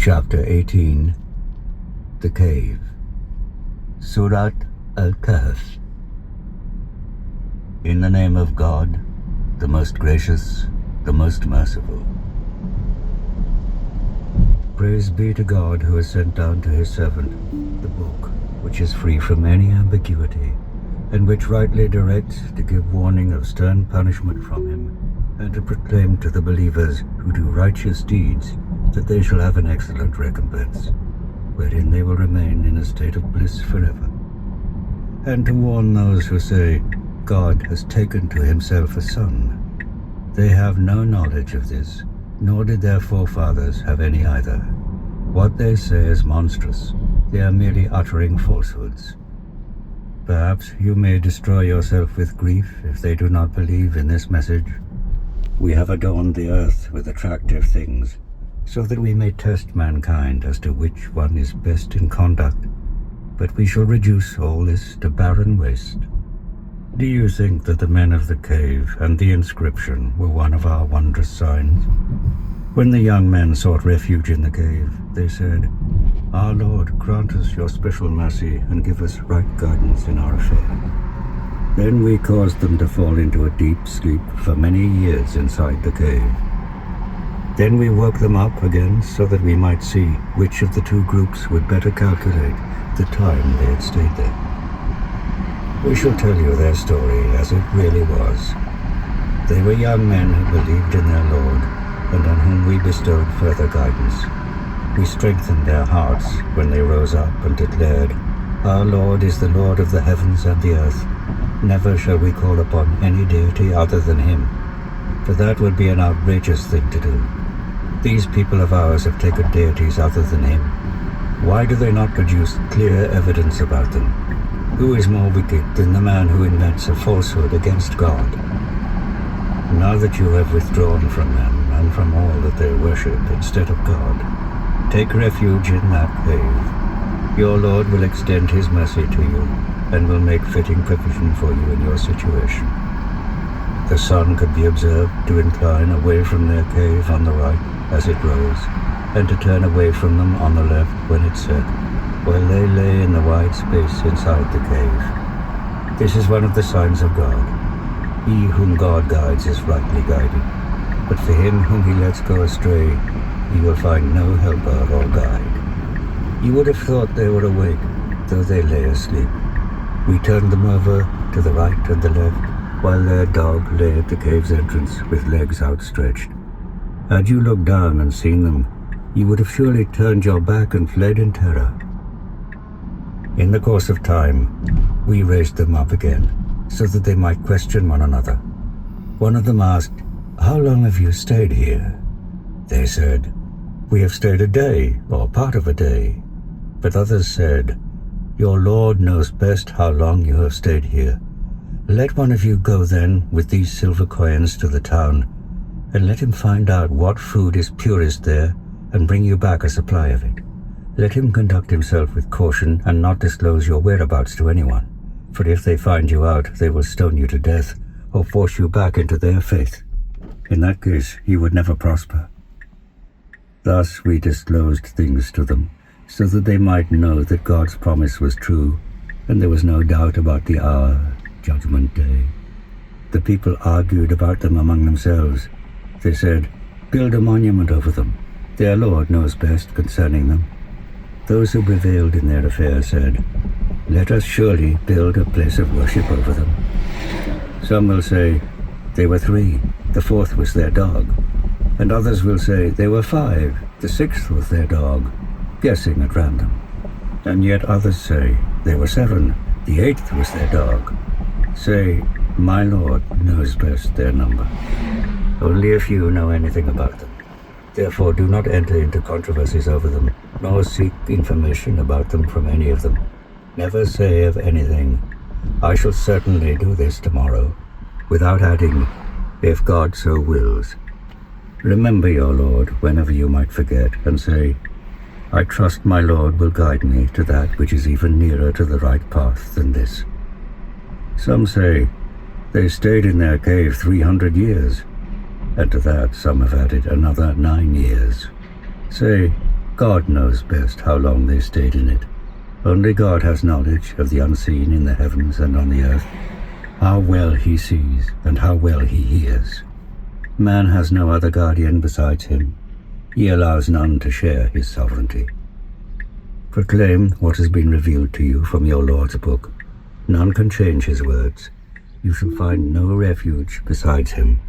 Chapter 18 The Cave Surah Al-Kahf. In the name of God, the most gracious, the most merciful. Praise be to God who has sent down to his servant the book, which is free from any ambiguity, and which rightly directs to give warning of stern punishment from him, and to proclaim to the believers who do righteous deeds that they shall have an excellent recompense, wherein they will remain in a state of bliss forever. And to warn those who say, God has taken to himself a son. They have no knowledge of this, nor did their forefathers have any either. What they say is monstrous. They are merely uttering falsehoods. Perhaps you may destroy yourself with grief if they do not believe in this message. We have adorned the earth with attractive things, so that we may test mankind as to which one is best in conduct, but we shall reduce all this to barren waste. Do you think that the men of the cave and the inscription were one of our wondrous signs? When the young men sought refuge in the cave, they said, Our Lord, grant us your special mercy and give us right guidance in our affair. Then we caused them to fall into a deep sleep for many years inside the cave. Then we woke them up again so that we might see which of the two groups would better calculate the time they had stayed there. We shall tell you their story as it really was. They were young men who believed in their Lord, and on whom we bestowed further guidance. We strengthened their hearts when they rose up and declared, Our Lord is the Lord of the heavens and the earth. Never shall we call upon any deity other than him, for that would be an outrageous thing to do. These people of ours have taken deities other than him. Why do they not produce clear evidence about them? Who is more wicked than the man who invents a falsehood against God? Now that you have withdrawn from them and from all that they worship instead of God, take refuge in that cave. Your Lord will extend his mercy to you and will make fitting provision for you in your situation. The sun could be observed to incline away from their cave on the right as it rose, and to turn away from them on the left when it set, while they lay in the wide space inside the cave. This is one of the signs of God. He whom God guides is rightly guided, but for him whom he lets go astray, he will find no helper or guide. You would have thought they were awake, though they lay asleep. We turned them over to the right and the left, while their dog lay at the cave's entrance with legs outstretched. Had you looked down and seen them, you would have surely turned your back and fled in terror. In the course of time, we raised them up again, so that they might question one another. One of them asked, How long have you stayed here? They said, We have stayed a day, or part of a day. But others said, Your Lord knows best how long you have stayed here. Let one of you go then with these silver coins to the town, and let him find out what food is purest there, and bring you back a supply of it. Let him conduct himself with caution and not disclose your whereabouts to anyone, for if they find you out, they will stone you to death, or force you back into their faith. In that case, you would never prosper. Thus we disclosed things to them, so that they might know that God's promise was true, and there was no doubt about the hour, Judgment Day. The people argued about them among themselves. They said, Build a monument over them. Their Lord knows best concerning them. Those who prevailed in their affair said, Let us surely build a place of worship over them. Some will say, They were 3, the 4th was their dog. And others will say, They were 5, the 6th was their dog, guessing at random. And yet others say, They were 7, the 8th was their dog. Say, My Lord knows best their number. Only a few know anything about them. Therefore do not enter into controversies over them, nor seek information about them from any of them. Never say of anything, I shall certainly do this tomorrow, without adding, if God so wills. Remember your Lord whenever you might forget, and say, I trust my Lord will guide me to that which is even nearer to the right path than this. Some say, they stayed in their cave 300 years, and to that some have added another 9 years. Say, God knows best how long they stayed in it. Only God has knowledge of the unseen in the heavens and on the earth, how well he sees and how well he hears. Man has no other guardian besides him. He allows none to share his sovereignty. Proclaim what has been revealed to you from your Lord's book. None can change his words. You shall find no refuge besides him.